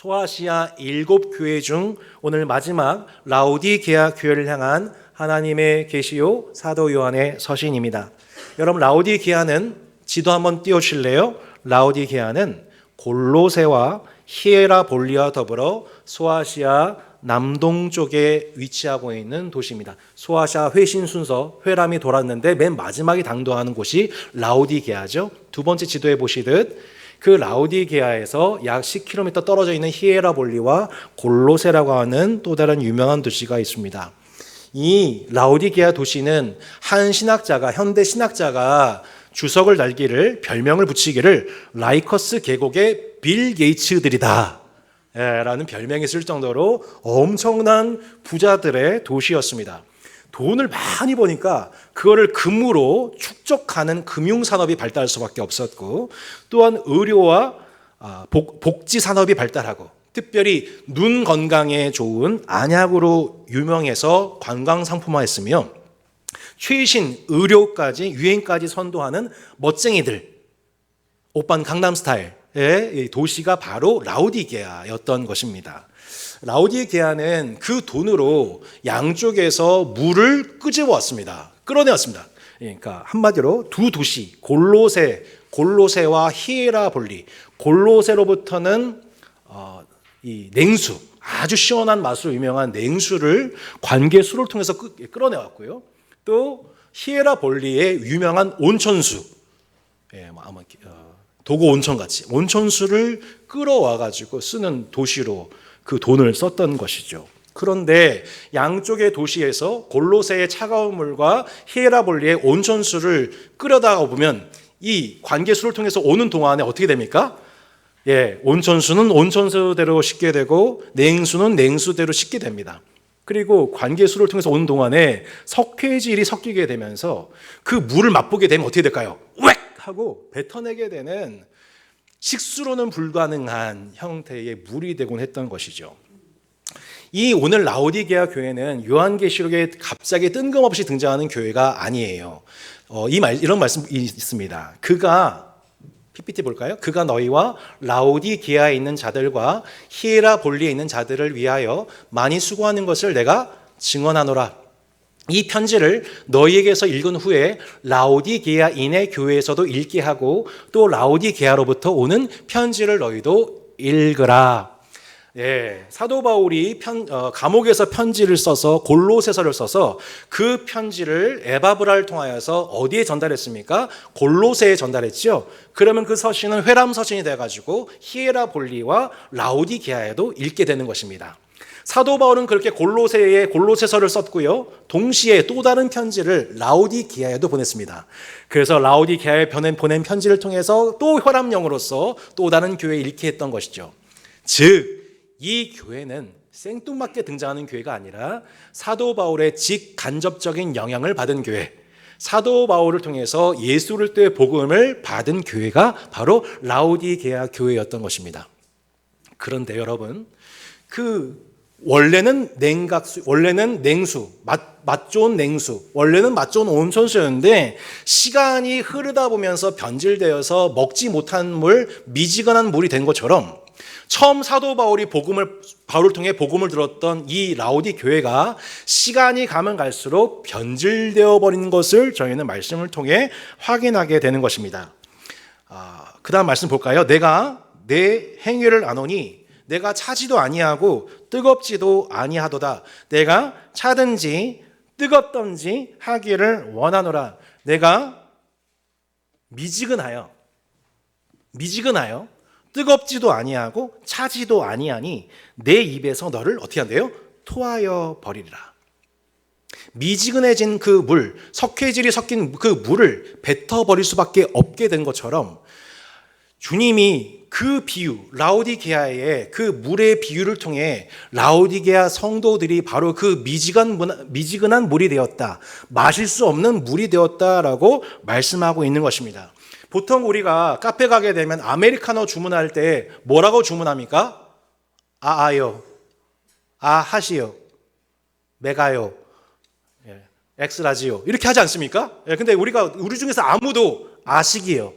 소아시아 7교회 중 오늘 마지막 라오디게아 교회를 향한 하나님의 계시요 사도 요한의 서신입니다. 여러분, 라오디게아는 지도 한번 띄워주실래요? 라오디게아는 골로새와 히에라볼리와 더불어 소아시아 남동쪽에 위치하고 있는 도시입니다. 소아시아 회신 순서, 회람이 돌았는데 맨 마지막에 당도하는 곳이 라오디게아죠. 두 번째 지도에 보시듯 그 라오디게아에서 약 10km 떨어져 있는 히에라볼리와 골로새라고 하는 또 다른 유명한 도시가 있습니다. 이 라오디게아 도시는 한 신학자가, 현대 신학자가 주석을 달기를, 별명을 붙이기를 라이커스 계곡의 빌 게이츠들이다 라는 별명이 있을 정도로 엄청난 부자들의 도시였습니다. 돈을 많이 버니까 그거를 금으로 축적하는 금융산업이 발달할 수밖에 없었고, 또한 의료와 복지산업이 발달하고, 특별히 눈 건강에 좋은 안약으로 유명해서 관광상품화했으며, 최신 의료까지 유행까지 선도하는 멋쟁이들, 오빤 강남스타일의 도시가 바로 라오디게아였던 것입니다. 라오디게아는 그 돈으로 양쪽에서 물을 끄집어왔습니다. 끌어내왔습니다. 그러니까 한마디로 두 도시, 골로새와 히에라볼리, 골로새로부터는 이 냉수, 아주 시원한 맛으로 유명한 냉수를 관계수를 통해서 끌어내왔고요. 또 히에라볼리의 유명한 온천수, 아마 도고 온천같이 온천수를 끌어와가지고 쓰는 도시로 그 돈을 썼던 것이죠. 그런데 양쪽의 도시에서 골로새의 차가운 물과 히에라볼리의 온천수를 끓여다가 보면 이 관계수를 통해서 오는 동안에 어떻게 됩니까? 온천수는 온천수대로 식게 되고 냉수는 냉수대로 식게 됩니다. 그리고 관계수를 통해서 오는 동안에 석회질이 섞이게 되면서 그 물을 맛보게 되면 어떻게 될까요? 웩! 하고 뱉어내게 되는 식수로는 불가능한 형태의 물이 되곤 했던 것이죠. 이 오늘 라오디게아 교회는 요한계시록에 갑자기 뜬금없이 등장하는 교회가 아니에요. 이런 말씀이 있습니다. 그가 PPT 볼까요? 그가 너희와 라오디게아에 있는 자들과 히에라볼리에 있는 자들을 위하여 많이 수고하는 것을 내가 증언하노라. 이 편지를 너희에게서 읽은 후에 라오디게아인의 교회에서도 읽게 하고 또 라오디게아로부터 오는 편지를 너희도 읽으라. 사도 바울이 감옥에서 편지를 써서 골로새서를 써서 그 편지를 에바브라를 통하여서 어디에 전달했습니까? 골로새에 전달했죠. 그러면 그 서신은 회람 서신이 돼가지고 히에라볼리와 라오디게아에도 읽게 되는 것입니다. 사도 바울은 그렇게 골로새에 골로새서를 썼고요. 동시에 또 다른 편지를 라오디게아에도 보냈습니다. 그래서 라오디게아에 보낸 편지를 통해서 또 혈압령으로서 또 다른 교회에 읽게 했던 것이죠. 즉, 이 교회는 생뚱맞게 등장하는 교회가 아니라 사도 바울의 직간접적인 영향을 받은 교회, 사도 바울을 통해서 예수를 때 복음을 받은 교회가 바로 라오디게아 교회였던 것입니다. 그런데 여러분, 원래는 냉수, 맛 좋은 냉수, 원래는 맛 좋은 온천수였는데 시간이 흐르다 보면서 변질되어서 먹지 못한 물, 미지근한 물이 된 것처럼 처음 사도 바울을 통해 복음을 들었던 이 라오디 교회가 시간이 가면 갈수록 변질되어 버리는 것을 저희는 말씀을 통해 확인하게 되는 것입니다. 그 다음 말씀 볼까요? 내가 내 행위를 아노니 내가 차지도 아니하고 뜨겁지도 아니하도다. 내가 차든지 뜨겁던지 하기를 원하노라. 내가 미지근하여 뜨겁지도 아니하고 차지도 아니하니 내 입에서 너를 어떻게 한대요? 토하여 버리리라. 미지근해진 그 물, 석회질이 섞인 그 물을 뱉어버릴 수밖에 없게 된 것처럼 주님이 그 비유, 라오디게아의 그 물의 비유를 통해 라오디게아 성도들이 바로 그 미지근한 물이 되었다, 마실 수 없는 물이 되었다라고 말씀하고 있는 것입니다. 보통 우리가 카페 가게 되면 아메리카노 주문할 때 뭐라고 주문합니까? 아아요, 아하시요, 메가요, 엑스라지요, 이렇게 하지 않습니까? 근데 우리 중에서 아무도 아식이요,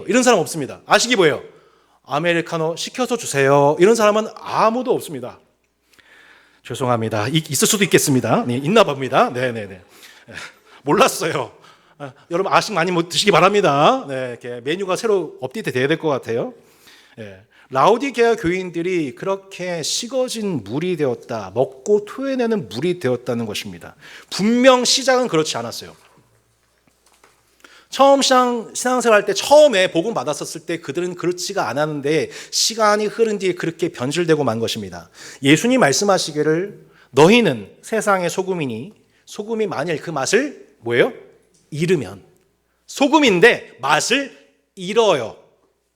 이런 사람 없습니다. 아식이 뭐예요? 아메리카노 시켜서 주세요. 이런 사람은 아무도 없습니다. 죄송합니다. 있을 수도 있겠습니다. 네, 있나 봅니다. 네네네. 몰랐어요. 여러분 아식 많이 드시기 바랍니다. 네, 이렇게 메뉴가 새로 업데이트 돼야 될 것 같아요. 네. 라오디게아 교인들이 그렇게 식어진 물이 되었다, 먹고 토해내는 물이 되었다는 것입니다. 분명 시작은 그렇지 않았어요. 처음 신앙생활 할 때 처음에 복음 받았었을 때 그들은 그렇지가 않았는데 시간이 흐른 뒤에 그렇게 변질되고 만 것입니다. 예수님 말씀하시기를 너희는 세상의 소금이니 소금이 만일 그 맛을 뭐예요? 잃으면 소금인데 맛을 잃어요.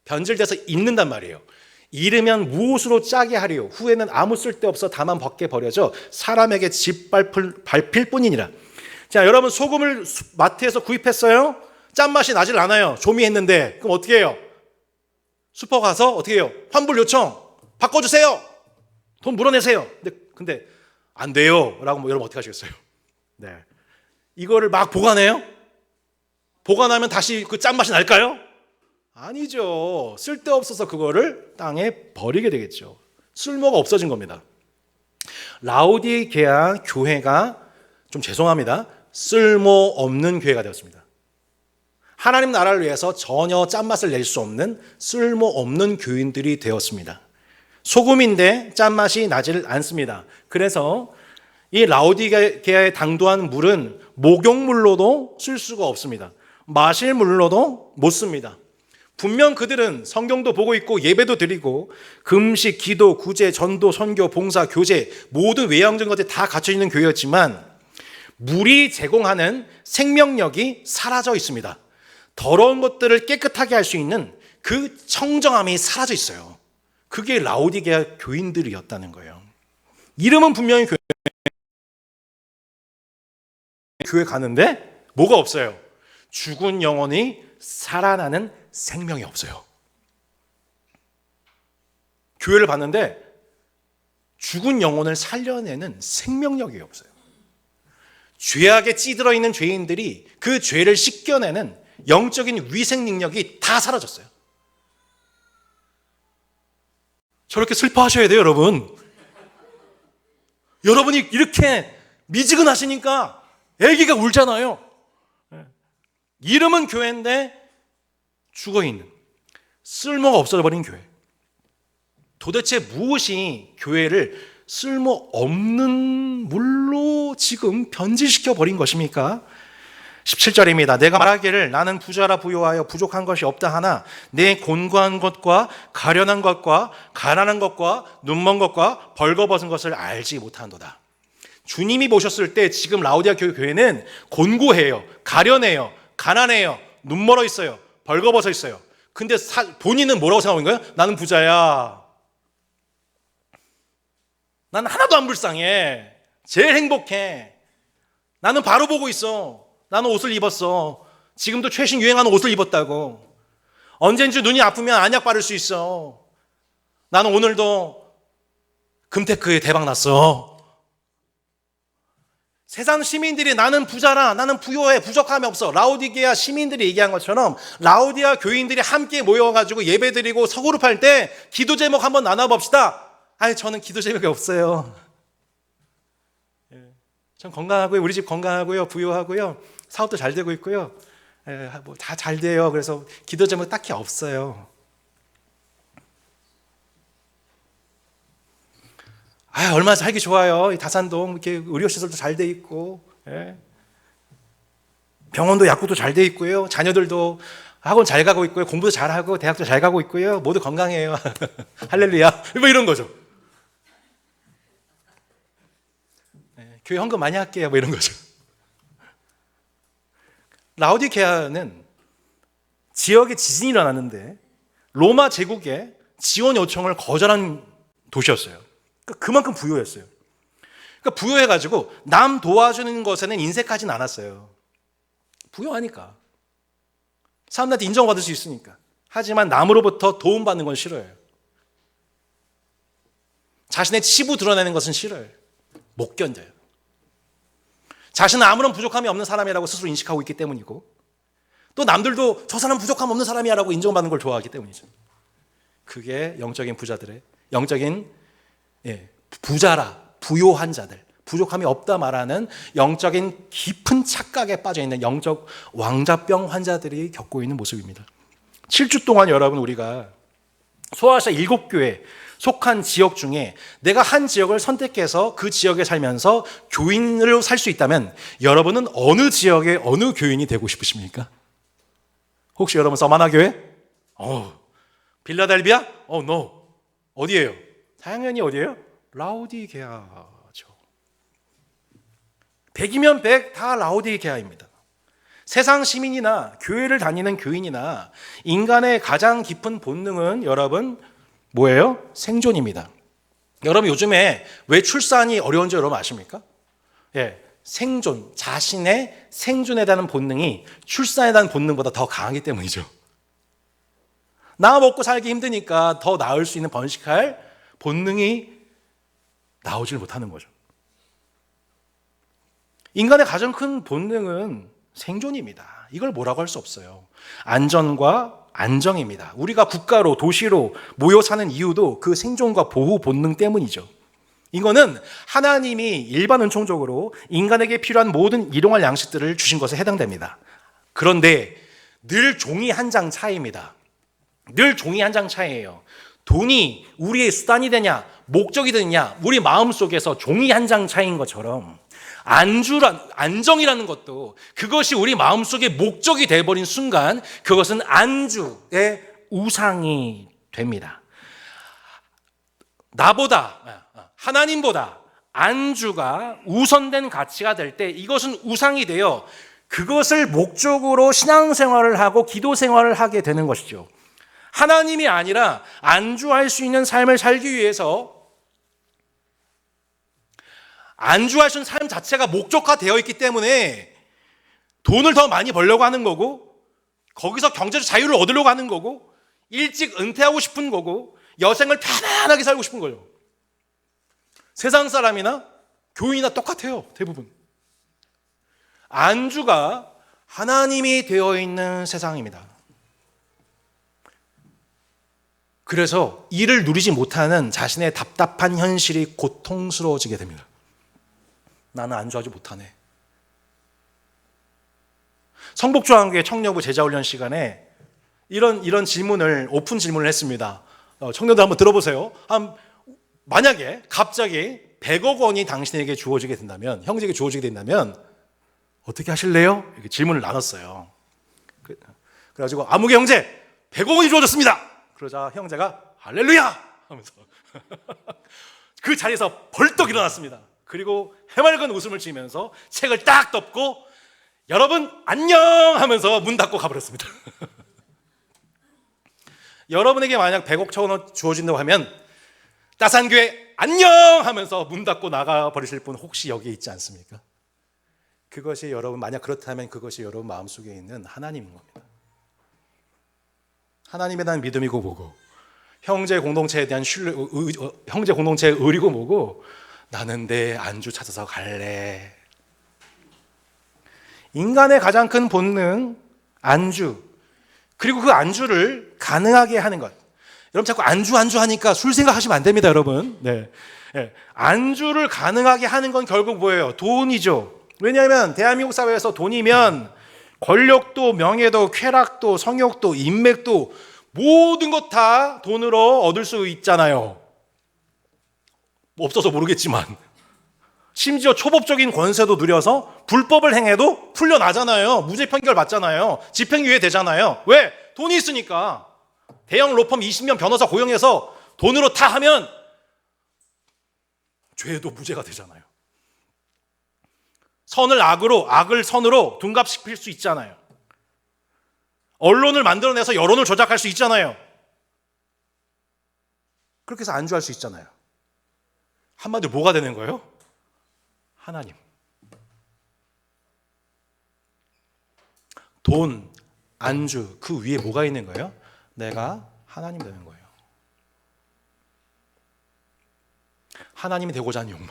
변질돼서 잃는단 말이에요. 잃으면 무엇으로 짜게 하리요? 후에는 아무 쓸데없어 다만 벗게 버려져 사람에게 짓밟힐 뿐이니라. 자, 여러분 소금을 마트에서 구입했어요? 짠맛이 나질 않아요. 조미했는데. 그럼 어떻게 해요? 슈퍼 가서 어떻게 해요? 환불 요청. 바꿔주세요. 돈 물어내세요. 근데 안 돼요. 라고 여러분 어떻게 하시겠어요? 네. 이거를 막 보관해요? 보관하면 다시 그 짠맛이 날까요? 아니죠. 쓸데없어서 그거를 땅에 버리게 되겠죠. 쓸모가 없어진 겁니다. 라오디게아 교회가 좀 죄송합니다. 쓸모없는 교회가 되었습니다. 하나님 나라를 위해서 전혀 짠맛을 낼 수 없는 쓸모없는 교인들이 되었습니다. 소금인데 짠맛이 나질 않습니다. 그래서 이 라오디게아에 당도한 물은 목욕물로도 쓸 수가 없습니다. 마실 물로도 못 씁니다. 분명 그들은 성경도 보고 있고 예배도 드리고 금식, 기도, 구제, 전도, 선교, 봉사, 교제 모든 외형적인 것들이 다 갖춰 있는 교회였지만 물이 제공하는 생명력이 사라져 있습니다. 더러운 것들을 깨끗하게 할 수 있는 그 청정함이 사라져 있어요. 그게 라오디게아 교인들이었다는 거예요. 이름은 분명히 교회 가는데 뭐가 없어요? 죽은 영혼이 살아나는 생명이 없어요. 교회를 봤는데 죽은 영혼을 살려내는 생명력이 없어요. 죄악에 찌들어 있는 죄인들이 그 죄를 씻겨내는 영적인 위생 능력이 다 사라졌어요. 저렇게 슬퍼하셔야 돼요, 여러분. 여러분이 이렇게 미지근하시니까 애기가 울잖아요. 이름은 교회인데 죽어있는, 쓸모가 없어져버린 교회. 도대체 무엇이 교회를 쓸모없는 물로 지금 변질시켜버린 것입니까? 17절입니다. 내가 말하기를 나는 부자라 부요하여 부족한 것이 없다 하나 내 곤고한 것과 가련한 것과 가난한 것과 눈먼 것과 벌거벗은 것을 알지 못한도다. 주님이 보셨을 때 지금 라오디게아 교회는 곤고해요, 가련해요, 가난해요, 눈멀어 있어요, 벌거벗어 있어요. 근데 본인은 뭐라고 생각하고 있는 거예요? 나는 부자야. 나는 하나도 안 불쌍해. 제일 행복해. 나는 바로 보고 있어. 나는 옷을 입었어. 지금도 최신 유행하는 옷을 입었다고. 언젠지 눈이 아프면 안약 바를 수 있어. 나는 오늘도 금테크에 대박 났어. 세상 시민들이 나는 부자라, 나는 부요해, 부족함이 없어. 라오디게아 시민들이 얘기한 것처럼 라오디게아 교인들이 함께 모여가지고 예배드리고 서그룹할 때 기도 제목 한번 나눠봅시다. 저는 기도 제목이 없어요. 전 건강하고요, 우리 집 건강하고요, 부유하고요, 사업도 잘 되고 있고요, 다 잘 돼요. 그래서 기도 제목 딱히 없어요. 얼마나 살기 좋아요. 이 다산동 이렇게 의료시설도 잘 돼 있고, 병원도 약국도 잘 돼 있고요, 자녀들도 학원 잘 가고 있고요, 공부도 잘 하고 대학도 잘 가고 있고요, 모두 건강해요. 할렐루야. 뭐 이런 거죠. 교회 헌금 많이 할게요. 뭐 이런 거죠. 라오디게아는 지역에 지진이 일어났는데 로마 제국의 지원 요청을 거절한 도시였어요. 그만큼 부유했어요. 그러니까 부유해가지고 남 도와주는 것에는 인색하진 않았어요. 부유하니까. 사람들한테 인정받을 수 있으니까. 하지만 남으로부터 도움받는 건 싫어요. 자신의 치부 드러내는 것은 싫어요. 못 견뎌요. 자신은 아무런 부족함이 없는 사람이라고 스스로 인식하고 있기 때문이고, 또 남들도 저 사람 부족함 없는 사람이야 라고 인정받는 걸 좋아하기 때문이죠. 그게 영적인 부자들의 영적인 부자라 부요한 자들, 부족함이 없다 말하는 영적인 깊은 착각에 빠져 있는 영적 왕자병 환자들이 겪고 있는 모습입니다. 7주 동안 여러분 우리가 소아시아 7교회 속한 지역 중에 내가 한 지역을 선택해서 그 지역에 살면서 교인으로 살 수 있다면 여러분은 어느 지역의 어느 교인이 되고 싶으십니까? 혹시 여러분 서마나 교회? 빌라델비아? no. 어디예요? 당연히 어디예요? 라오디게아죠. 100이면 100 다 라오디게아입니다. 세상 시민이나 교회를 다니는 교인이나 인간의 가장 깊은 본능은 여러분 뭐예요? 생존입니다. 여러분 요즘에 왜 출산이 어려운지 여러분 아십니까? 생존, 자신의 생존에 대한 본능이 출산에 대한 본능보다 더 강하기 때문이죠. 나 먹고 살기 힘드니까 더 나을 수 있는 번식할 본능이 나오질 못하는 거죠. 인간의 가장 큰 본능은 생존입니다. 이걸 뭐라고 할 수 없어요. 안전과 안정입니다. 우리가 국가로 도시로 모여 사는 이유도 그 생존과 보호 본능 때문이죠. 이거는 하나님이 일반 은총적으로 인간에게 필요한 모든 일용할 양식들을 주신 것에 해당됩니다. 그런데 늘 종이 한 장 차이입니다. 늘 종이 한 장 차이예요. 돈이 우리의 수단이 되냐 목적이 되냐 우리 마음속에서 종이 한 장 차이인 것처럼 안정이라는 것도 그것이 우리 마음속에 목적이 되어버린 순간 그것은 안주의 우상이 됩니다. 하나님보다 안주가 우선된 가치가 될 때 이것은 우상이 되어 그것을 목적으로 신앙생활을 하고 기도생활을 하게 되는 것이죠. 하나님이 아니라 안주할 수 있는 삶을 살기 위해서 안주할 수 있는 삶 자체가 목적화되어 있기 때문에 돈을 더 많이 벌려고 하는 거고 거기서 경제적 자유를 얻으려고 하는 거고 일찍 은퇴하고 싶은 거고 여생을 편안하게 살고 싶은 거예요. 세상 사람이나 교인이나 똑같아요. 대부분. 안주가 하나님이 되어 있는 세상입니다. 그래서 이를 누리지 못하는 자신의 답답한 현실이 고통스러워지게 됩니다. 나는 안주하지 못하네. 성복주한교회 청년부 제자훈련 시간에 이런 질문을 오픈 질문을 했습니다. 청년들 한번 들어보세요. 만약에 갑자기 100억 원이 당신에게 주어지게 된다면, 형제에게 주어지게 된다면 어떻게 하실래요? 이렇게 질문을 나눴어요. 그래가지고 아무개 형제 100억 원이 주어졌습니다. 그러자 형제가 할렐루야 하면서 그 자리에서 벌떡 일어났습니다. 그리고 해맑은 웃음을 지으면서 책을 딱 덮고 여러분 안녕 하면서 문 닫고 가버렸습니다. 여러분에게 만약 100억 천 원 주어진다고 하면 따산교회 안녕 하면서 문 닫고 나가버리실 분 혹시 여기에 있지 않습니까? 그것이 여러분 만약 그렇다면 그것이 여러분 마음속에 있는 하나님인 겁니다. 하나님에 대한 믿음이고 뭐고 형제 공동체에 대한 형제 공동체의 의리고 뭐고 나는 내 안주 찾아서 갈래. 인간의 가장 큰 본능 안주 그리고 그 안주를 가능하게 하는 것. 여러분 자꾸 안주 하니까 술 생각하시면 안 됩니다, 여러분. 네. 안주를 가능하게 하는 건 결국 뭐예요? 돈이죠. 왜냐하면 대한민국 사회에서 돈이면 권력도 명예도 쾌락도 성욕도 인맥도 모든 것 다 돈으로 얻을 수 있잖아요. 없어서 모르겠지만 심지어 초법적인 권세도 누려서 불법을 행해도 풀려나잖아요. 무죄 판결 받잖아요. 집행유예 되잖아요. 왜? 돈이 있으니까. 대형 로펌 20년 변호사 고용해서 돈으로 다 하면 죄도 무죄가 되잖아요. 선을 악으로, 악을 선으로 둔갑시킬 수 있잖아요. 언론을 만들어내서 여론을 조작할 수 있잖아요. 그렇게 해서 안주할 수 있잖아요. 한마디로 뭐가 되는 거예요? 하나님. 돈, 안주, 그 위에 뭐가 있는 거예요? 내가 하나님 되는 거예요. 하나님이 되고자 하는 욕망.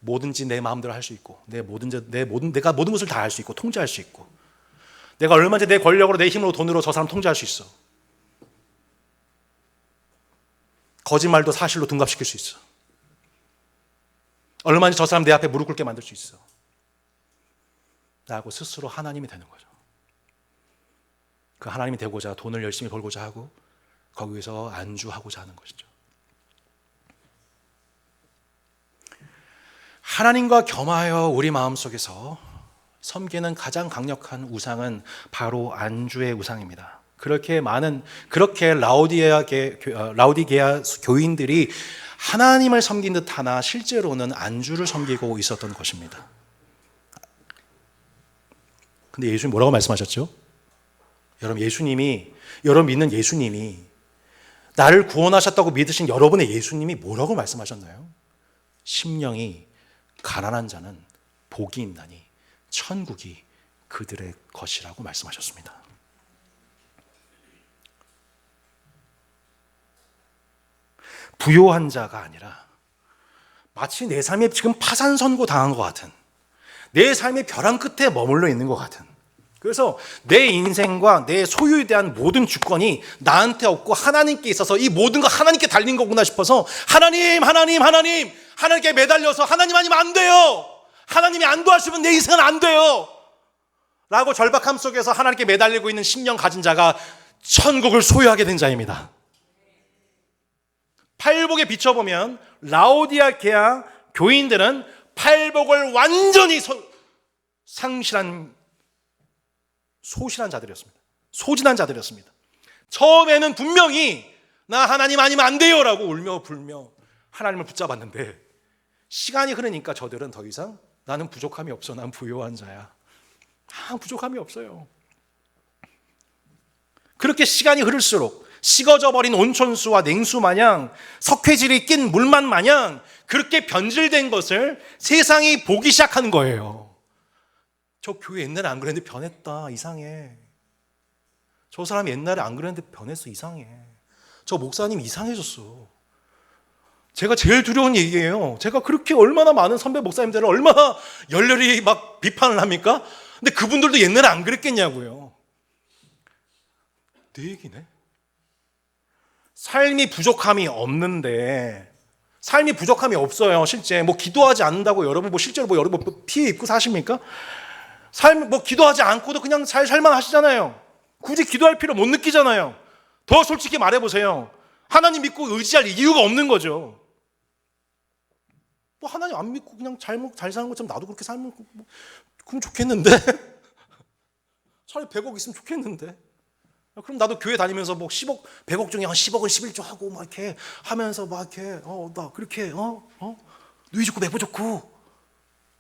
뭐든지 내 마음대로 할 수 있고, 내가 모든 것을 다 할 수 있고, 통제할 수 있고, 내가 얼마든지 내 권력으로, 내 힘으로, 돈으로 저 사람 통제할 수 있어. 거짓말도 사실로 둔갑시킬 수 있어. 얼마든지 저 사람 내 앞에 무릎 꿇게 만들 수 있어. 라고 스스로 하나님이 되는 거죠. 그 하나님이 되고자 돈을 열심히 벌고자 하고 거기에서 안주하고자 하는 것이죠. 하나님과 겸하여 우리 마음속에서 섬기는 가장 강력한 우상은 바로 안주의 우상입니다. 그렇게 라오디게아 교인들이 하나님을 섬긴 듯 하나 실제로는 안주를 섬기고 있었던 것입니다. 근데 예수님 뭐라고 말씀하셨죠? 여러분 믿는 예수님이, 나를 구원하셨다고 믿으신 여러분의 예수님이 뭐라고 말씀하셨나요? 심령이 가난한 자는 복이 있나니 천국이 그들의 것이라고 말씀하셨습니다. 부요한 자가 아니라 마치 내 삶에 지금 파산 선고 당한 것 같은, 내 삶의 벼랑 끝에 머물러 있는 것 같은, 그래서 내 인생과 내 소유에 대한 모든 주권이 나한테 없고 하나님께 있어서 이 모든 거 하나님께 달린 거구나 싶어서 하나님께 매달려서 하나님 아니면 안 돼요, 하나님이 안 도와주시면 내 인생은 안 돼요 라고 절박함 속에서 하나님께 매달리고 있는 심령 가진 자가 천국을 소유하게 된 자입니다. 팔복에 비춰보면 라오디게아 교인들은 팔복을 완전히 소진한 자들이었습니다. 처음에는 분명히 나 하나님 아니면 안 돼요 라고 울며 불며 하나님을 붙잡았는데, 시간이 흐르니까 저들은 더 이상 나는 부족함이 없어, 난 부요한 자야, 부족함이 없어요. 그렇게 시간이 흐를수록 식어져 버린 온천수와 냉수 마냥, 석회질이 낀 물만 마냥 그렇게 변질된 것을 세상이 보기 시작하는 거예요. 저 교회 옛날에 안 그랬는데 변했다, 이상해. 저 사람 옛날에 안 그랬는데 변했어, 이상해. 저 목사님 이상해졌어. 제가 제일 두려운 얘기예요. 제가 그렇게 얼마나 많은 선배 목사님들을 얼마나 열렬히 막 비판을 합니까? 근데 그분들도 옛날에 안 그랬겠냐고요. 내 얘기네. 삶이 부족함이 없는데, 삶이 부족함이 없어요. 실제 기도하지 않는다고 여러분 실제로 여러분 피해 입고 사십니까? 기도하지 않고도 그냥 잘 살만 하시잖아요. 굳이 기도할 필요 못 느끼잖아요. 더 솔직히 말해보세요. 하나님 믿고 의지할 이유가 없는 거죠. 하나님 안 믿고 그냥 잘 사는 것처럼 나도 그렇게 살면 그럼 좋겠는데 차라리 100억 있으면 좋겠는데, 그럼 나도 교회 다니면서 10억, 100억 중에 한 10억은 11조 하고 막 이렇게 하면서 막 이렇게 나 그렇게 누이 좋고 매부 좋고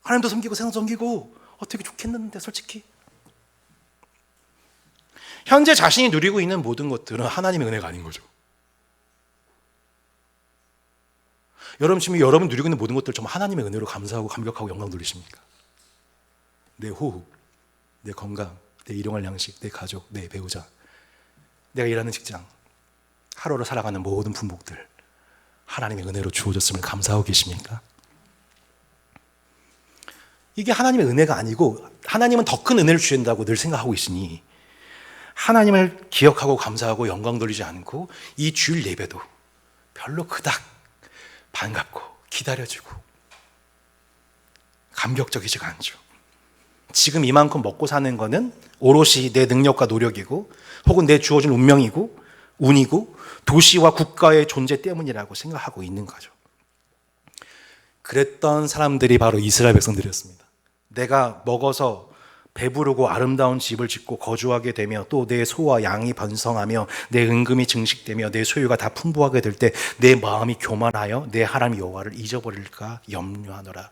하나님도 섬기고 세상 섬기고 되게 좋겠는데, 솔직히 현재 자신이 누리고 있는 모든 것들은 하나님의 은혜가 아닌 거죠. 여러분 지금 여러분 누리고 있는 모든 것들 정말 하나님의 은혜로 감사하고 감격하고 영광 돌리십니까? 내 호흡, 내 건강, 내 일용할 양식, 내 가족, 내 배우자, 내가 일하는 직장, 하루를 살아가는 모든 품목들 하나님의 은혜로 주어졌음을 감사하고 계십니까? 이게 하나님의 은혜가 아니고 하나님은 더 큰 은혜를 주신다고 늘 생각하고 있으니 하나님을 기억하고 감사하고 영광 돌리지 않고 이 주일 예배도 별로 그닥 반갑고 기다려지고 감격적이지가 않죠. 지금 이만큼 먹고 사는 거는 오롯이 내 능력과 노력이고 혹은 내 주어진 운명이고 운이고 도시와 국가의 존재 때문이라고 생각하고 있는 거죠. 그랬던 사람들이 바로 이스라엘 백성들이었습니다. 내가 먹어서 배부르고 아름다운 집을 짓고 거주하게 되며 또 내 소와 양이 번성하며 내 은금이 증식되며 내 소유가 다 풍부하게 될 때 내 마음이 교만하여 내 하나님 여호와를 잊어버릴까 염려하노라.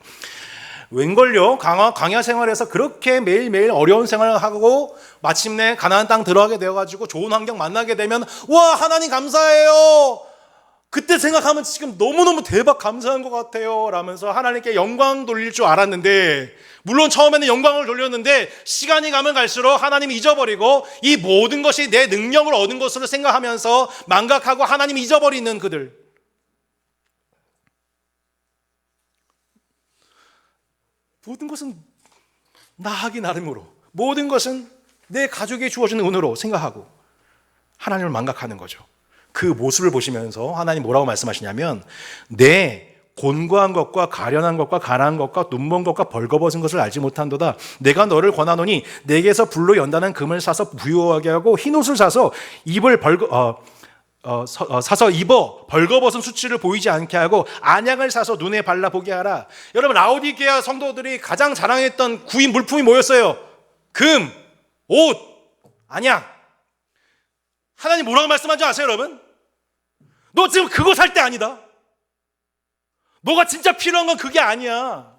웬걸요? 광야 생활에서 그렇게 매일매일 어려운 생활을 하고 마침내 가나안 땅 들어가게 되어가지고 좋은 환경 만나게 되면 와 하나님 감사해요. 그때 생각하면 지금 너무너무 대박 감사한 것 같아요 라면서 하나님께 영광 돌릴 줄 알았는데, 물론 처음에는 영광을 돌렸는데 시간이 가면 갈수록 하나님이 잊어버리고 이 모든 것이 내 능력을 얻은 것으로 생각하면서 망각하고 하나님이 잊어버리는 그들. 모든 것은 나 하기 나름으로, 모든 것은 내 가족에 주어지는 은혜로 생각하고 하나님을 망각하는 거죠. 그 모습을 보시면서 하나님 뭐라고 말씀하시냐면 내 곤고한 것과 가련한 것과 가난한 것과 눈먼 것과 벌거벗은 것을 알지 못한도다. 내가 너를 권하노니 내게서 불로 연다는 금을 사서 부유하게 하고 흰옷을 사서 사서 입어 벌거벗은 수치를 보이지 않게 하고 안약을 사서 눈에 발라보게 하라. 여러분, 라오디게아 성도들이 가장 자랑했던 구입 물품이 뭐였어요? 금, 옷, 안약. 하나님 뭐라고 말씀하는지 아세요, 여러분? 너 지금 그거 살 때 아니다. 너가 진짜 필요한 건 그게 아니야.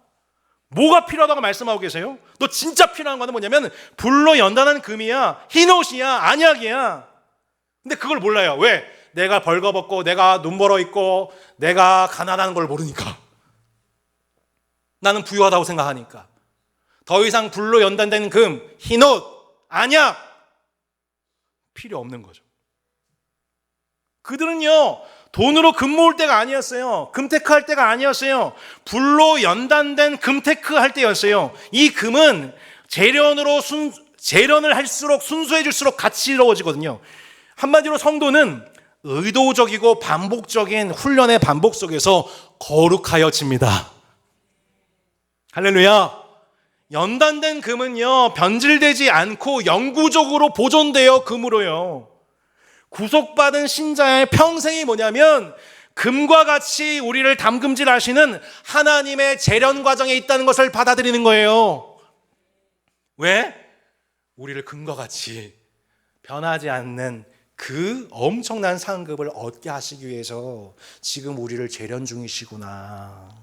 뭐가 필요하다고 말씀하고 계세요? 너 진짜 필요한 건 뭐냐면 불로 연단한 금이야, 흰옷이야, 안약이야. 근데 그걸 몰라요. 왜? 내가 벌거벗고 내가 눈 벌어 있고 내가 가난한 걸 모르니까. 나는 부유하다고 생각하니까. 더 이상 불로 연단된 금, 흰옷, 안약 필요 없는 거죠. 그들은요, 돈으로 금 모을 때가 아니었어요. 금테크 할 때가 아니었어요. 불로 연단된 금테크 할 때였어요. 이 금은 재련을 할수록 순수해질수록 가치로워지거든요. 한마디로 성도는 의도적이고 반복적인 훈련의 반복 속에서 거룩하여집니다. 할렐루야. 연단된 금은요, 변질되지 않고 영구적으로 보존되어 금으로요. 구속받은 신자의 평생이 뭐냐면 금과 같이 우리를 담금질하시는 하나님의 재련 과정에 있다는 것을 받아들이는 거예요. 왜? 우리를 금과 같이 변하지 않는 그 엄청난 상급을 얻게 하시기 위해서 지금 우리를 재련 중이시구나.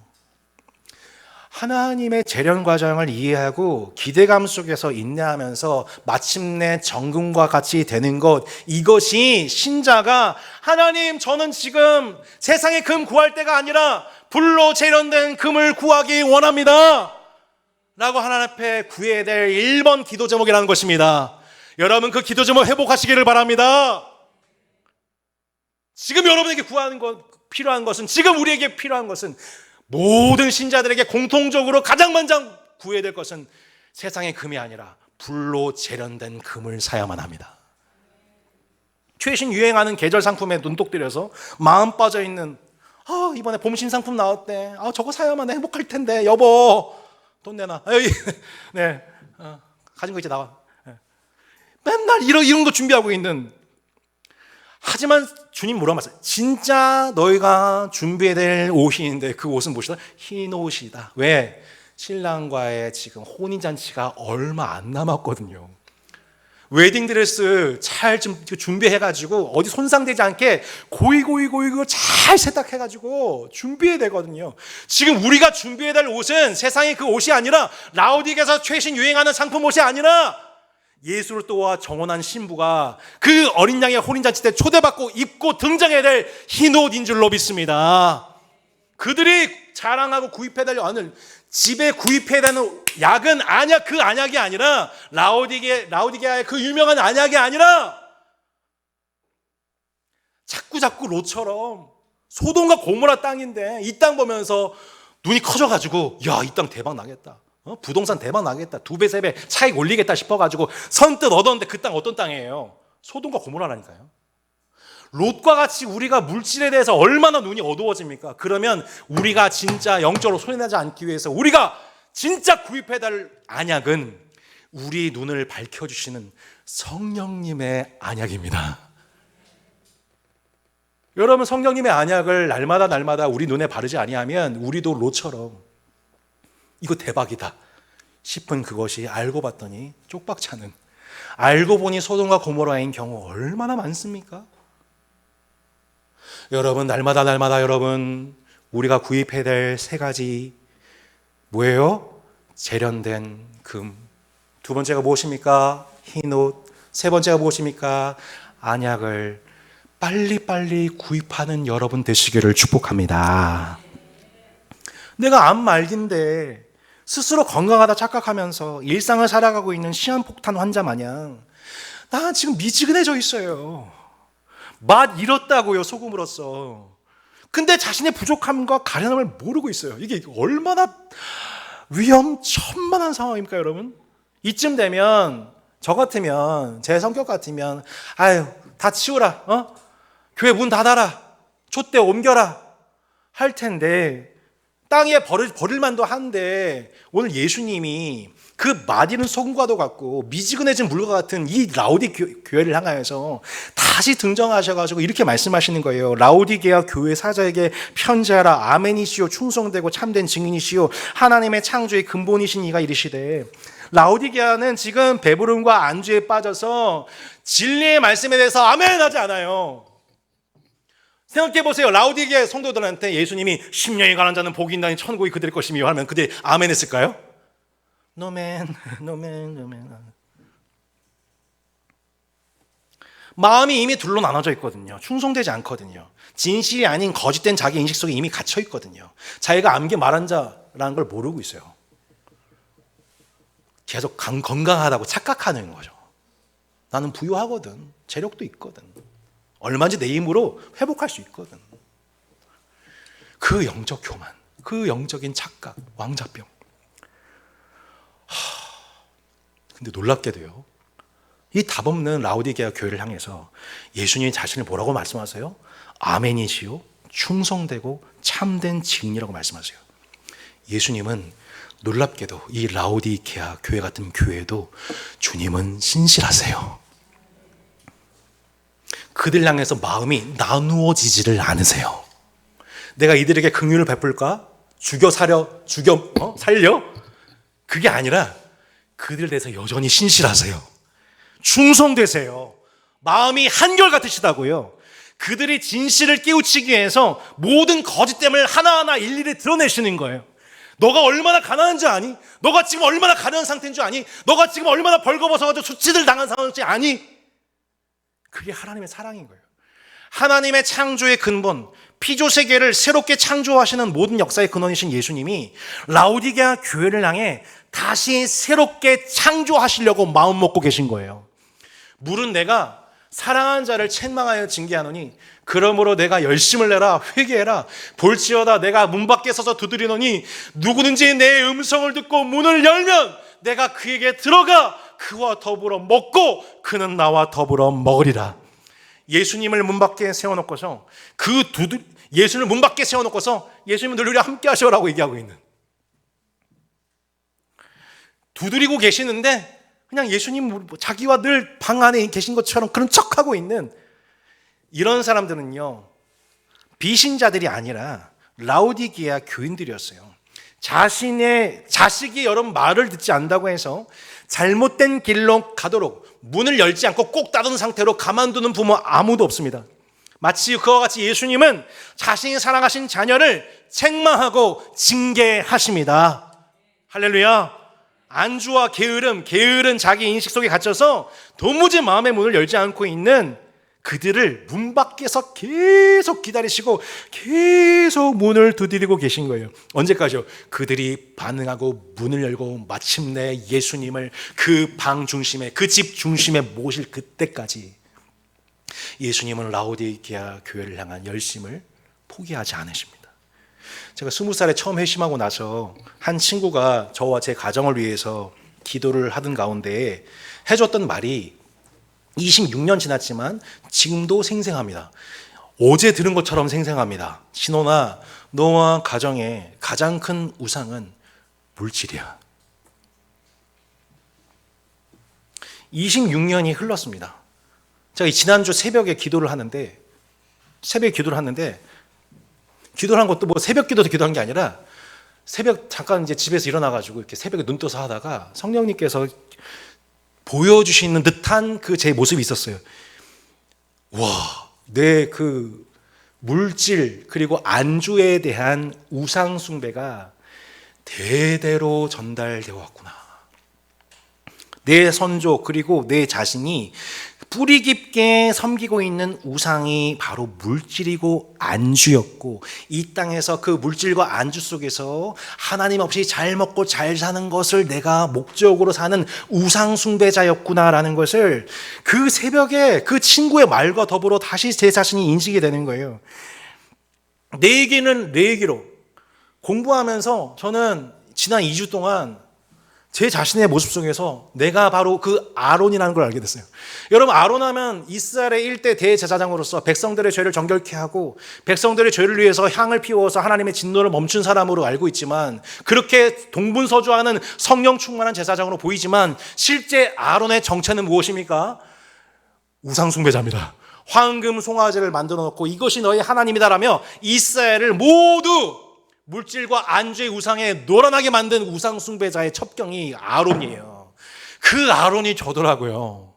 하나님의 재련 과정을 이해하고 기대감 속에서 인내하면서 마침내 정금과 같이 되는 것, 이것이 신자가 하나님, 저는 지금 세상의 금 구할 때가 아니라 불로 재련된 금을 구하기 원합니다 라고 하나님 앞에 구해야 될 1번 기도 제목이라는 것입니다. 여러분, 그 기도 제목 회복하시기를 바랍니다. 지금 여러분에게 필요한 것은, 지금 우리에게 필요한 것은, 모든 신자들에게 공통적으로 가장 먼저 구해야 될 것은 세상의 금이 아니라 불로 재련된 금을 사야만 합니다. 최신 유행하는 계절 상품에 눈독 들여서 마음 빠져 있는, 이번에 봄 신상품 나왔대, 저거 사야만 행복할 텐데, 여보 돈 내놔, 네, 가진 거 이제 나와. 맨날 이런 거 준비하고 있는. 하지만 주님 뭐라고 말씀하세요? 진짜 너희가 준비해야 될 옷이 있는데 그 옷은 무엇이다? 흰 옷이다. 왜? 신랑과의 지금 혼인잔치가 얼마 안 남았거든요. 웨딩드레스 잘 좀 준비해가지고 어디 손상되지 않게 고이고이 잘 세탁해가지고 준비해야 되거든요. 지금 우리가 준비해야 될 옷은 세상의 그 옷이 아니라, 라오디게에서 최신 유행하는 상품 옷이 아니라 예수를 또한 정원한 신부가 그 어린 양의 혼인잔치 때 초대받고 입고 등장해야 될 흰옷인 줄로 믿습니다. 그들이 자랑하고 구입해야 될 집에 구입해야 되는 약은 안약, 그 안약이 아니라 라오디게아의 그 유명한 안약이 아니라 자꾸 롯처럼 소돔과 고모라 땅인데 이 땅 보면서 눈이 커져가지고 이 땅 대박 나겠다, 부동산 대박 나겠다, 2배 3배 차익 올리겠다 싶어가지고 선뜻 얻었는데 그 땅 어떤 땅이에요? 소돔과 고모라라니까요. 롯과 같이 우리가 물질에 대해서 얼마나 눈이 어두워집니까? 그러면 우리가 진짜 영적으로 손해나지 않기 위해서 우리가 진짜 구입해야 될 안약은 우리 눈을 밝혀주시는 성령님의 안약입니다. 여러분, 성령님의 안약을 날마다 우리 눈에 바르지 아니하면 우리도 롯처럼 이거 대박이다 싶은 그것이 알고 봤더니 쪽박차는, 알고 보니 소돔과 고모라인 경우 얼마나 많습니까? 여러분, 날마다 여러분, 우리가 구입해야 될 3가지 뭐예요? 재련된 금. 2번째가 무엇입니까? 흰옷. 3번째가 무엇입니까? 안약을 빨리 구입하는 여러분 되시기를 축복합니다. 내가 암 말기인데 스스로 건강하다 착각하면서 일상을 살아가고 있는 시한폭탄 환자 마냥 나 지금 미지근해져 있어요. 맛 잃었다고요, 소금으로써. 근데 자신의 부족함과 가련함을 모르고 있어요. 이게 얼마나 위험천만한 상황입니까, 여러분? 이쯤 되면 저 같으면, 제 성격 같으면 다 치우라, 교회 문 닫아라, 촛대 옮겨라 할 텐데 땅에 버릴 만도 한데 오늘 예수님이 그 마디는 소금과도 같고 미지근해진 물과 같은 이 라오디 교회를 향하여서 다시 등장하셔가지고 이렇게 말씀하시는 거예요. 라오디게아 교회 사자에게 편지하라. 아멘이시오, 충성되고 참된 증인이시오, 하나님의 창조의 근본이신 이가 이르시되. 라오디게아는 지금 배부름과 안주에 빠져서 진리의 말씀에 대해서 아멘 하지 않아요. 생각해 보세요. 라오디게아 성도들한테 예수님이 심령이 가난 자는 복이 있나니 천국이 그들의 것이며 하면 그들이 아멘 했을까요? 노멘. 마음이 이미 둘로 나눠져 있거든요. 충성되지 않거든요. 진실이 아닌 거짓된 자기 인식 속에 이미 갇혀 있거든요. 자기가 암게 말한 자라는 걸 모르고 있어요. 계속 건강하다고 착각하는 거죠. 나는 부유하거든, 재력도 있거든, 얼마든지 내 힘으로 회복할 수 있거든. 그 영적 교만, 그 영적인 착각, 왕자병. 근데 놀랍게도요, 이 답없는 라오디게아 교회를 향해서 예수님이 자신을 뭐라고 말씀하세요? 아멘이시요, 충성되고 참된 증인이라고 말씀하세요. 예수님은 놀랍게도 이 라오디게아 교회 같은 교회도 주님은 신실하세요. 그들 향해서 마음이 나누어지지를 않으세요. 내가 이들에게 긍휼을 베풀까? 살려? 그게 아니라 그들에 대해서 여전히 신실하세요. 충성되세요. 마음이 한결같으시다고요. 그들이 진실을 깨우치기 위해서 모든 거짓됨을 하나하나 일일이 드러내시는 거예요. 너가 얼마나 가난한 줄 아니? 너가 지금 얼마나 가난한 상태인 줄 아니? 너가 지금 얼마나 벌거벗어가지고 수치들 당한 상황인지 아니? 그게 하나님의 사랑인 거예요. 하나님의 창조의 근본, 피조세계를 새롭게 창조하시는 모든 역사의 근원이신 예수님이 라오디게아 교회를 향해 다시 새롭게 창조하시려고 마음 먹고 계신 거예요. 물은 내가 사랑하는 자를 책망하여 징계하노니 그러므로 내가 열심을 내라, 회개해라. 볼지어다 내가 문 밖에 서서 두드리노니 누구든지 내 음성을 듣고 문을 열면 내가 그에게 들어가 그와 더불어 먹고 그는 나와 더불어 먹으리라. 예수님을 문 밖에 세워놓고서 예수님을 문 밖에 세워놓고서 예수님은 늘 우리와 함께 하시오라고 얘기하고 있는, 두드리고 계시는데 그냥 예수님 자기와 늘 방 안에 계신 것처럼 그런 척하고 있는 이런 사람들은요, 비신자들이 아니라 라오디게아 교인들이었어요. 자식이 여러분 말을 듣지 않는다고 해서 잘못된 길로 가도록 문을 열지 않고 꼭 닫은 상태로 가만두는 부모 아무도 없습니다. 마치 그와 같이 예수님은 자신이 사랑하신 자녀를 책망하고 징계하십니다. 할렐루야. 안주와 게으른 자기 인식 속에 갇혀서 도무지 마음의 문을 열지 않고 있는 그들을 문 밖에서 계속 기다리시고 계속 문을 두드리고 계신 거예요. 언제까지요? 그들이 반응하고 문을 열고 마침내 예수님을 그 방 중심에, 그 집 중심에 모실 그때까지 예수님은 라오디게아 교회를 향한 열심을 포기하지 않으십니다. 제가 20살에 처음 회심하고 나서 한 친구가 저와 제 가정을 위해서 기도를 하던 가운데 해줬던 말이 26년 지났지만 지금도 생생합니다. 어제 들은 것처럼 생생합니다. 신호나 너와 가정의 가장 큰 우상은 물질이야. 26년이 흘렀습니다. 제가 지난주 새벽에 기도를 하는데 기도를 한 것도 뭐 새벽 기도도 기도한 게 아니라 새벽 잠깐 이제 집에서 일어나가지고 이렇게 새벽에 눈 떠서 하다가 성령님께서 보여주시는 듯한 그 제 모습이 있었어요. 와, 내 그 물질 그리고 안주에 대한 우상 숭배가 대대로 전달되어 왔구나. 내 선조 그리고 내 자신이 뿌리 깊게 섬기고 있는 우상이 바로 물질이고 안주였고, 이 땅에서 그 물질과 안주 속에서 하나님 없이 잘 먹고 잘 사는 것을 내가 목적으로 사는 우상 숭배자였구나라는 것을 그 새벽에 그 친구의 말과 더불어 다시 제 자신이 인식이 되는 거예요. 내 얘기는 내 얘기로 공부하면서 저는 지난 2주 동안 제 자신의 모습 속에서 내가 바로 그 아론이라는 걸 알게 됐어요. 여러분, 아론 하면 이스라엘의 일대 대제사장으로서 백성들의 죄를 정결케 하고 백성들의 죄를 위해서 향을 피워서 하나님의 진노를 멈춘 사람으로 알고 있지만, 그렇게 동분서주하는 성령 충만한 제사장으로 보이지만 실제 아론의 정체는 무엇입니까? 우상숭배자입니다. 황금 송아지를 만들어 놓고 이것이 너희 하나님이다라며 이스라엘을 모두 물질과 안주의 우상에 놀아나게 만든 우상숭배자의 첩경이 아론이에요. 그 아론이 저더라고요.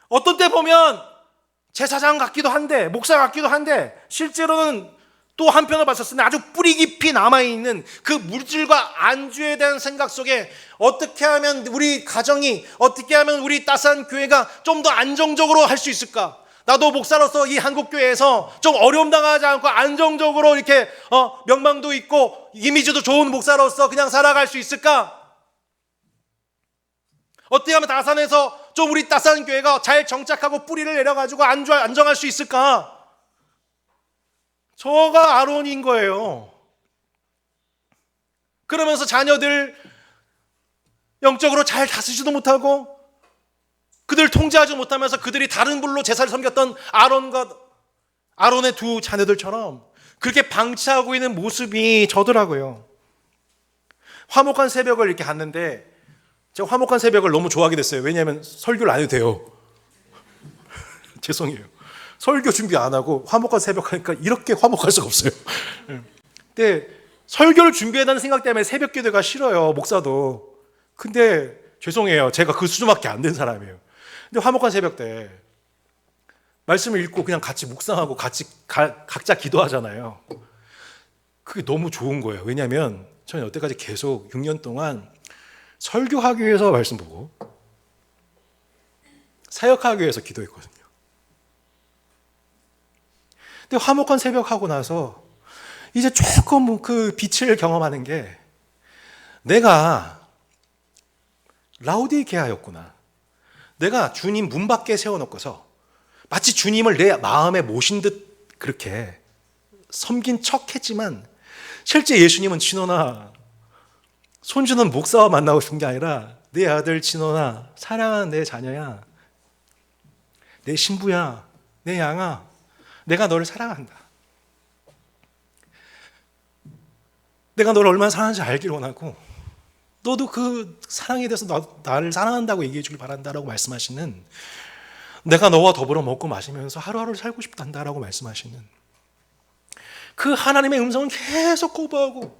어떤 때 보면 제사장 같기도 한데 목사 같기도 한데 실제로는 또 한편으로 봤었을 때 아주 뿌리 깊이 남아있는 그 물질과 안주에 대한 생각 속에 어떻게 하면 우리 가정이, 어떻게 하면 우리 따스한 교회가 좀 더 안정적으로 할 수 있을까? 나도 목사로서 이 한국교회에서 좀 어려움 당하지 않고 안정적으로 이렇게 명망도 있고 이미지도 좋은 목사로서 그냥 살아갈 수 있을까? 어떻게 하면 다산에서 좀 우리 따스한 교회가 잘 정착하고 뿌리를 내려가지고 안정할 수 있을까? 저가 아론인 거예요. 그러면서 자녀들 영적으로 잘 다스리지도 못하고 그들 통제하지 못하면서 그들이 다른 불로 제사를 섬겼던 아론의 두 자녀들처럼 그렇게 방치하고 있는 모습이 저더라고요. 화목한 새벽을 이렇게 갔는데 제가 화목한 새벽을 너무 좋아하게 됐어요. 왜냐하면 설교를 안 해도 돼요. 죄송해요. 설교 준비 안 하고 화목한 새벽 하니까 이렇게 화목할 수가 없어요. 근데 설교를 준비해야 생각 때문에 새벽 기도가 싫어요, 목사도. 근데 죄송해요. 제가 그 수준밖에 안 된 사람이에요. 근데 화목한 새벽 때 말씀을 읽고 그냥 같이 묵상하고 같이 각자 기도하잖아요. 그게 너무 좋은 거예요. 왜냐하면 저는 여태까지 계속 6년 동안 설교하기 위해서 말씀 보고 사역하기 위해서 기도했거든요. 근데 화목한 새벽 하고 나서 이제 조금 그 빛을 경험하는 게 내가 라오디게아였구나. 내가 주님 문 밖에 세워놓고서 마치 주님을 내 마음에 모신 듯 그렇게 섬긴 척 했지만 실제 예수님은 진호나 손주는 목사와 만나고 싶은 게 아니라 내 아들 진호나 사랑하는 내 자녀야, 내 신부야, 내 양아, 내가 너를 사랑한다. 내가 너를 얼마나 사랑하는지 알길 원하고 너도 그 사랑에 대해서 나를 사랑한다고 얘기해 주길 바란다라고 말씀하시는, 내가 너와 더불어 먹고 마시면서 하루하루를 살고 싶단다라고 말씀하시는 그 하나님의 음성은 계속 거부하고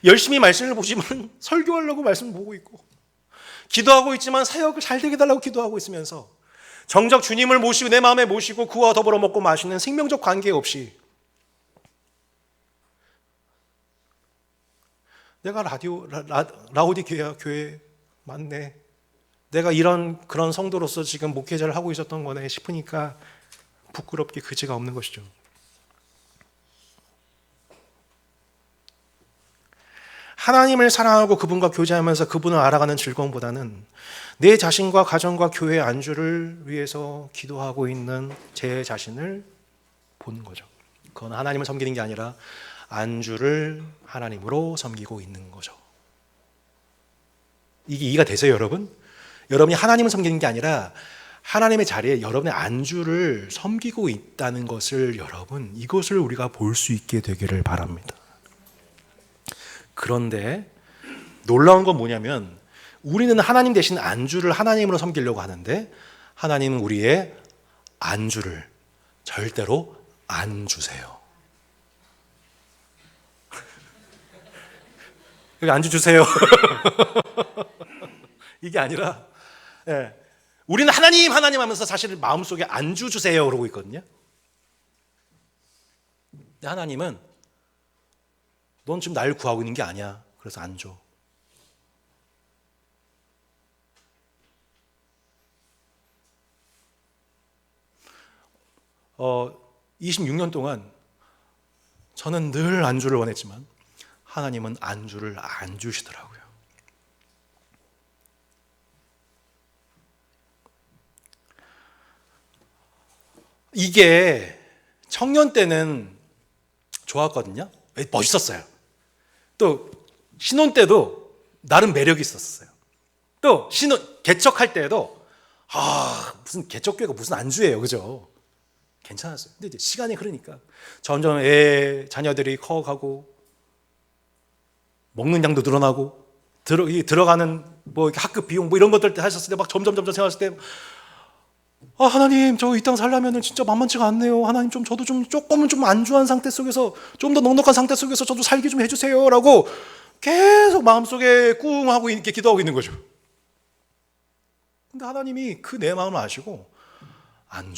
열심히 말씀을 보지만 설교하려고 말씀을 보고 있고 기도하고 있지만 사역을 잘 되게 달라고 기도하고 있으면서 정작 주님을 모시고 내 마음에 모시고 그와 더불어 먹고 마시는 생명적 관계 없이 내가 라오디게아 교회 맞네, 내가 그런 성도로서 지금 목회자를 하고 있었던 거네 싶으니까 부끄럽게 그지가 없는 것이죠. 하나님을 사랑하고 그분과 교제하면서 그분을 알아가는 즐거움보다는 내 자신과 가정과 교회의 안주를 위해서 기도하고 있는 제 자신을 보는 거죠. 그건 하나님을 섬기는 게 아니라 안주를 하나님으로 섬기고 있는 거죠. 이게 이해가 되세요, 여러분? 여러분이 하나님을 섬기는 게 아니라 하나님의 자리에 여러분의 안주를 섬기고 있다는 것을, 여러분, 이것을 우리가 볼 수 있게 되기를 바랍니다. 그런데 놀라운 건 뭐냐면 우리는 하나님 대신 안주를 하나님으로 섬기려고 하는데 하나님은 우리의 안주를 절대로 안 주세요. 여기 안주 주세요. 이게 아니라 우리는 하나님 하면서 사실 마음속에 안주 주세요 그러고 있거든요. 근데 하나님은 넌 지금 날 구하고 있는 게 아니야. 그래서 안 줘. 26년 동안 저는 늘 안주를 원했지만 하나님은 안주를 안 주시더라고요. 이게 청년 때는 좋았거든요. 멋있었어요. 또 신혼 때도 나름 매력이 있었어요. 또 신혼 개척할 때에도 무슨 개척교회가 무슨 안주예요, 그죠? 괜찮았어요. 근데 이제 시간이 흐르니까 점점 자녀들이 커가고 먹는 양도 늘어나고 들어가는 뭐 학급 비용 뭐 이런 것들 하셨을 때 막 점점 생각했을 때 하나님 저 이 땅 살려면은 진짜 만만치가 않네요. 하나님 저도 조금은 좀 안주한 상태 속에서 좀 더 넉넉한 상태 속에서 저도 살게 좀 해주세요라고 계속 마음속에 꿍 하고 이렇게 기도하고 있는 거죠. 근데 하나님이 그 내 마음을 아시고 안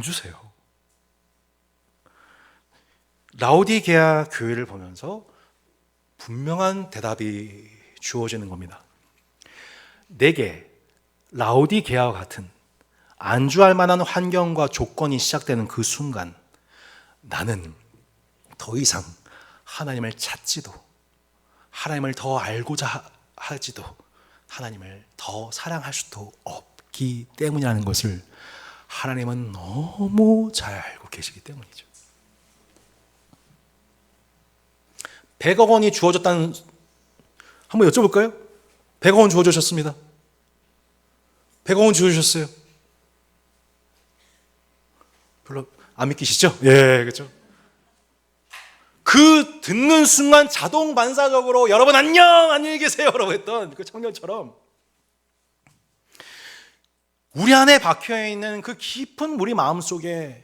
주세요. 라오디게아 교회를 보면서 분명한 대답이 주어지는 겁니다. 내게 라오디게아와 같은 안주할 만한 환경과 조건이 시작되는 그 순간 나는 더 이상 하나님을 찾지도 하나님을 더 알고자 하지도 하나님을 더 사랑할 수도 없기 때문이라는 것을 하나님은 너무 잘 알고 계시기 때문이죠. 100억 원이 주어졌다는, 한번 여쭤볼까요? 100억 원 주어주셨습니다. 100억 원 주어주셨어요. 별로 안 믿기시죠? 예, 그렇죠. 그 듣는 순간 자동 반사적으로 여러분 안녕, 안녕히 계세요라고 했던 그 청년처럼 우리 안에 박혀있는 그 깊은 우리 마음속에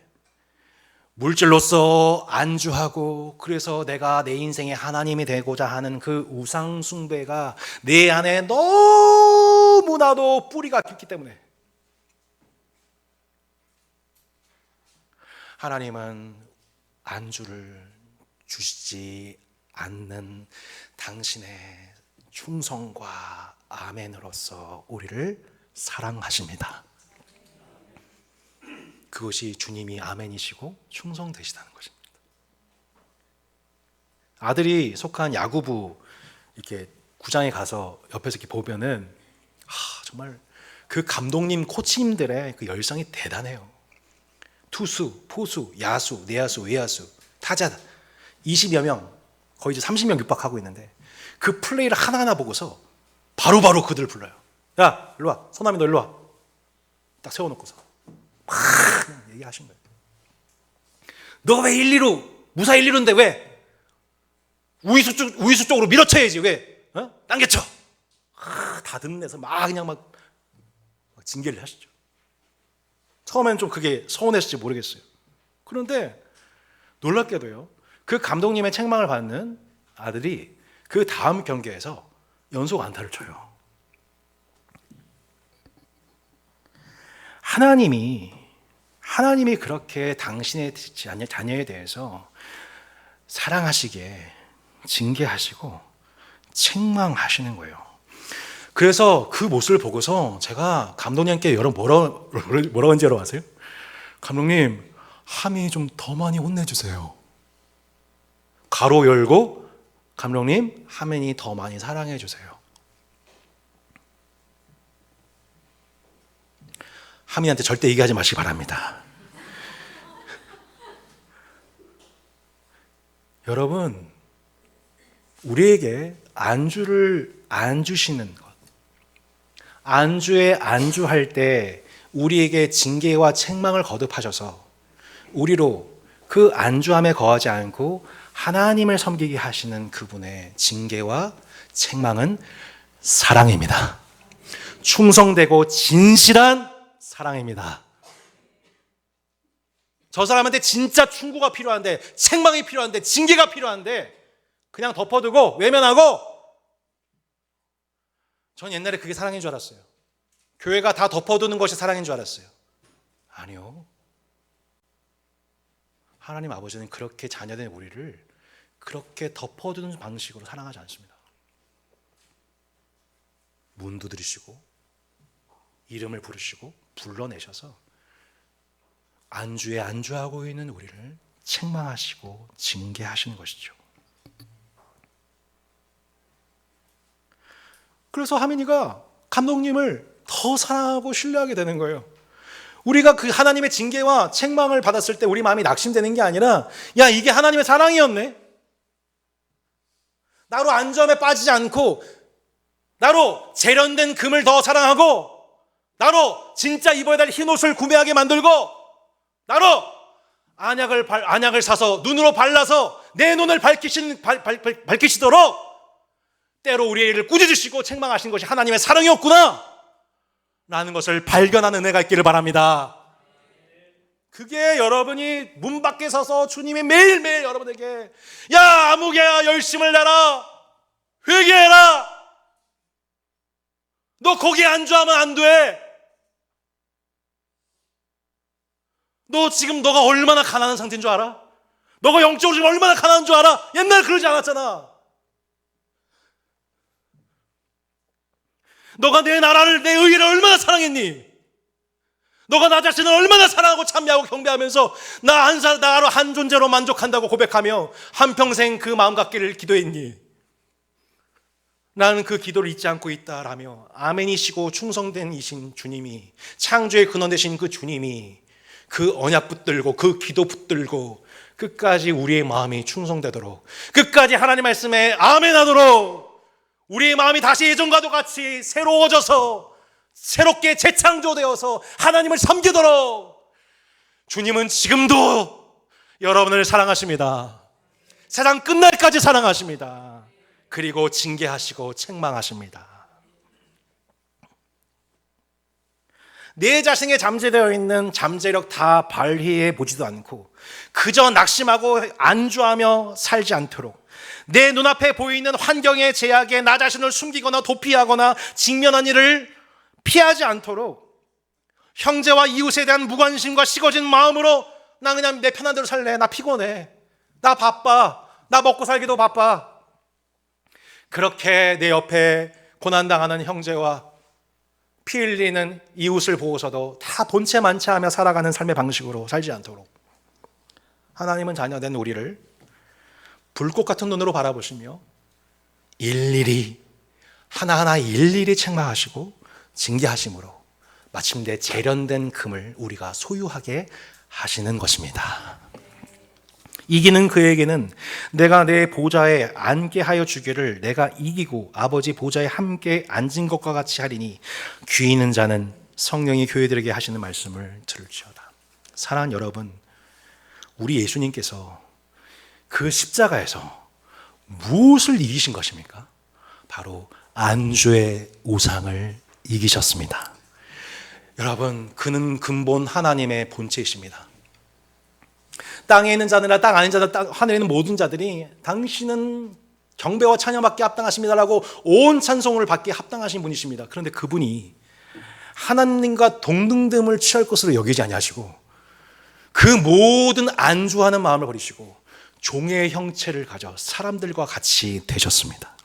물질로서 안주하고 그래서 내가 내 인생의 하나님이 되고자 하는 그 우상 숭배가 내 안에 너무나도 뿌리가 깊기 때문에 하나님은 안주를 주시지 않는 당신의 충성과 아멘으로서 우리를 사랑하십니다. 그것이 주님이 아멘이시고 충성되시다는 것입니다. 아들이 속한 야구부 이렇게 구장에 가서 옆에서 이렇게 보면은 정말 그 감독님, 코치님들의 그 열성이 대단해요. 투수, 포수, 야수, 내야수, 외야수, 타자 20여 명, 거의 이제 30명 육박하고 있는데 그 플레이를 하나하나 보고서 바로바로 그들 불러요. 야, 일로 와. 소남이 너 일로 와. 딱 세워놓고서 막 그냥 얘기하신 거예요. 너 왜 1, 2루, 무사 1, 2루인데 왜 우익수 쪽으로 밀어쳐야지 왜? 당겨쳐. 다 듣는 데서 그냥 막 징계를 하시죠. 처음에는 좀 그게 서운했을지 모르겠어요. 그런데 놀랍게도요, 그 감독님의 책망을 받는 아들이 그 다음 경기에서 연속 안타를 쳐요. 하나님이 그렇게 당신의 자녀에 대해서 사랑하시기에 징계하시고 책망하시는 거예요. 그래서 그 모습을 보고서 제가 감독님께 여러분 뭐라고 한지 아세요? 감독님, 함이 좀 더 많이 혼내주세요. 가로 열고, 감독님, 하민이 더 많이 사랑해 주세요. 하민한테 절대 얘기하지 마시기 바랍니다. 여러분, 우리에게 안주를 안 주시는 것, 안주에 안주할 때 우리에게 징계와 책망을 거듭하셔서 우리로 그 안주함에 거하지 않고 하나님을 섬기게 하시는 그분의 징계와 책망은 사랑입니다. 충성되고 진실한 사랑입니다. 저 사람한테 진짜 충고가 필요한데, 책망이 필요한데, 징계가 필요한데 그냥 덮어두고 외면하고, 전 옛날에 그게 사랑인 줄 알았어요. 교회가 다 덮어두는 것이 사랑인 줄 알았어요. 아니요. 하나님 아버지는 그렇게 자녀된 우리를 그렇게 덮어두는 방식으로 사랑하지 않습니다. 문 두드리시고 이름을 부르시고 불러내셔서 안주에 안주하고 있는 우리를 책망하시고 징계하시는 것이죠. 그래서 하민이가 감독님을 더 사랑하고 신뢰하게 되는 거예요. 우리가 그 하나님의 징계와 책망을 받았을 때 우리 마음이 낙심되는 게 아니라, 야, 이게 하나님의 사랑이었네. 나로 안주함에 빠지지 않고, 나로 재련된 금을 더 사랑하고, 나로 진짜 입어야 될 흰옷을 구매하게 만들고, 나로 안약을 사서 눈으로 발라서 내 눈을 밝히시도록 때로 우리를 꾸짖으시고 책망하신 것이 하나님의 사랑이었구나 라는 것을 발견하는 은혜가 있기를 바랍니다. 그게 여러분이 문 밖에 서서 주님이 매일매일 여러분에게 야 아무개야 열심을 내라, 회개해라, 너 거기에 안주하면 안 돼, 너 지금 너가 얼마나 가난한 상태인 줄 알아? 너가 영적으로 지금 얼마나 가난한 줄 알아? 옛날에 그러지 않았잖아. 너가 내 나라를, 내 의를 얼마나 사랑했니? 너가 나 자신을 얼마나 사랑하고 찬미하고 경배하면서 나로 한 존재로 만족한다고 고백하며 한평생 그 마음 갖기를 기도했니? 나는 그 기도를 잊지 않고 있다라며 아멘이시고 충성된 이신 주님이, 창조의 근원 되신 그 주님이 그 언약 붙들고 그 기도 붙들고 끝까지 우리의 마음이 충성되도록, 끝까지 하나님 말씀에 아멘하도록 우리의 마음이 다시 예전과도 같이 새로워져서 새롭게 재창조되어서 하나님을 섬기도록 주님은 지금도 여러분을 사랑하십니다. 세상 끝날까지 사랑하십니다. 그리고 징계하시고 책망하십니다. 내 자신에 잠재되어 있는 잠재력 다 발휘해 보지도 않고 그저 낙심하고 안주하며 살지 않도록, 내 눈앞에 보이는 환경의 제약에 나 자신을 숨기거나 도피하거나 직면한 일을 피하지 않도록 형제와 이웃에 대한 무관심과 식어진 마음으로 나 그냥 내 편한 대로 살래, 나 피곤해, 나 바빠, 나 먹고 살기도 바빠, 그렇게 내 옆에 고난당하는 형제와 피 흘리는 이웃을 보고서도 다 본체 만체하며 살아가는 삶의 방식으로 살지 않도록 하나님은 자녀된 우리를 불꽃 같은 눈으로 바라보시며 일일이 하나하나 일일이 책망하시고 징계하심으로 마침내 재련된 금을 우리가 소유하게 하시는 것입니다. 이기는 그에게는 내가 내 보좌에 앉게 하여 주기를 내가 이기고 아버지 보좌에 함께 앉은 것과 같이 하리니 귀 있는 자는 성령이 교회들에게 하시는 말씀을 들을지어다. 사랑하는 여러분, 우리 예수님께서 그 십자가에서 무엇을 이기신 것입니까? 바로 안주의 우상을 이기셨습니다. 여러분, 그는 근본 하나님의 본체이십니다. 땅에 있는 자들이나 땅 아닌 자들, 하늘에 있는 모든 자들이 당신은 경배와 찬양받기에 합당하십니다라고 온 찬송을 받기에 합당하신 분이십니다. 그런데 그분이 하나님과 동등됨을 취할 것으로 여기지 아니하시고 그 모든 안주하는 마음을 버리시고 종의 형체를 가져 사람들과 같이 되셨습니다.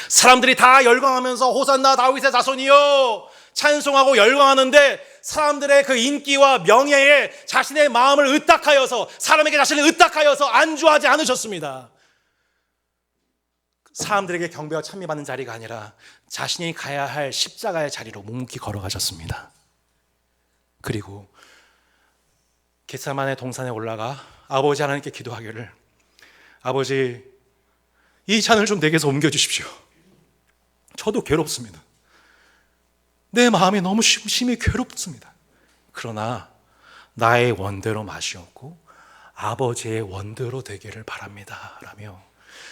사람들이 다 열광하면서 호산나 다윗의 자손이여 찬송하고 열광하는데 사람들의 그 인기와 명예에 자신의 마음을 의탁하여서, 사람에게 자신을 의탁하여서 안주하지 않으셨습니다. 사람들에게 경배와 찬미받는 자리가 아니라 자신이 가야 할 십자가의 자리로 묵묵히 걸어가셨습니다. 그리고 겟세마네 동산에 올라가 아버지 하나님께 기도하기를, 아버지 이 잔을 좀 내게서 옮겨주십시오. 저도 괴롭습니다. 내 마음이 너무 심히 괴롭습니다. 그러나 나의 원대로 마시옵고 아버지의 원대로 되기를 바랍니다 라며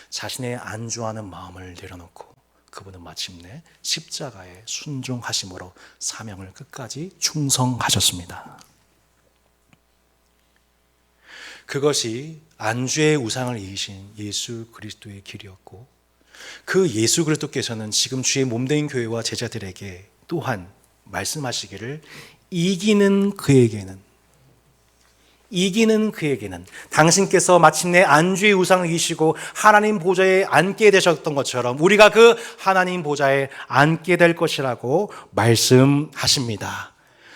자신의 안주하는 마음을 내려놓고 그분은 마침내 십자가에 순종하심으로 사명을 끝까지 충성하셨습니다. 그것이 안주의 우상을 이기신 예수 그리스도의 길이었고, 그 예수 그리스도께서는 지금 주의 몸된 교회와 제자들에게 또한 말씀하시기를 이기는 그에게는 당신께서 마침내 안주의 우상을 이기시고 하나님 보좌에 앉게 되셨던 것처럼 우리가 그 하나님 보좌에 앉게 될 것이라고 말씀하십니다.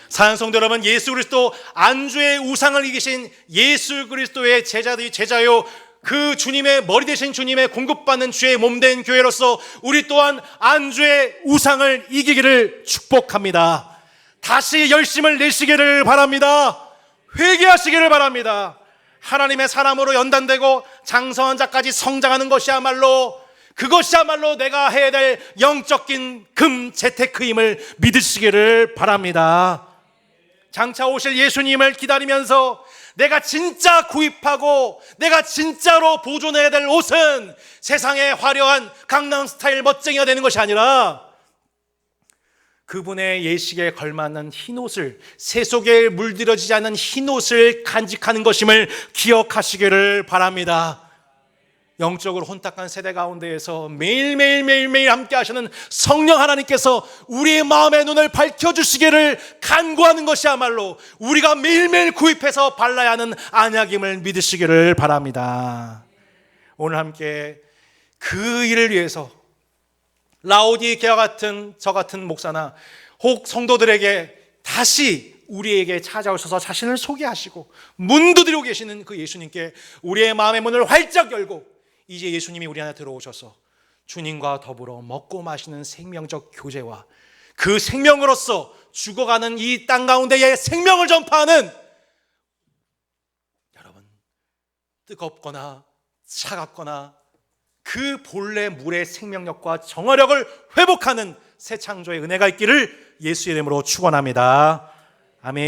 사랑하는 성도 여러분, 예수 그리스도 안주의 우상을 이기신 예수 그리스도의 제자요, 그 주님의 머리 되신 주님의 공급받는 주의 몸된 교회로서 우리 또한 안주의 우상을 이기기를 축복합니다. 다시 열심을 내시기를 바랍니다. 회개하시기를 바랍니다. 하나님의 사람으로 연단되고 장성한 자까지 성장하는 것이야말로 그것이야말로 내가 해야 될 영적인 금 재테크임을 믿으시기를 바랍니다. 장차 오실 예수님을 기다리면서 내가 진짜 구입하고 내가 진짜로 보존해야 될 옷은 세상의 화려한 강남스타일 멋쟁이가 되는 것이 아니라 그분의 예식에 걸맞는 흰옷을, 세속에 물들여지지 않는 흰옷을 간직하는 것임을 기억하시기를 바랍니다. 영적으로 혼탁한 세대 가운데에서 매일매일 함께 하시는 성령 하나님께서 우리의 마음의 눈을 밝혀주시기를 간구하는 것이야말로 우리가 매일매일 구입해서 발라야 하는 안약임을 믿으시기를 바랍니다. 오늘 함께 그 일을 위해서 라오디게아 같은 저 같은 목사나 혹 성도들에게 다시 우리에게 찾아오셔서 자신을 소개하시고 문두드리고 계시는 그 예수님께 우리의 마음의 문을 활짝 열고 이제 예수님이 우리 안에 들어오셔서 주님과 더불어 먹고 마시는 생명적 교제와 그 생명으로서 죽어가는 이 땅 가운데의 생명을 전파하는, 여러분, 뜨겁거나 차갑거나 그 본래 물의 생명력과 정화력을 회복하는 새 창조의 은혜가 있기를 예수의 이름으로 축원합니다. 아멘.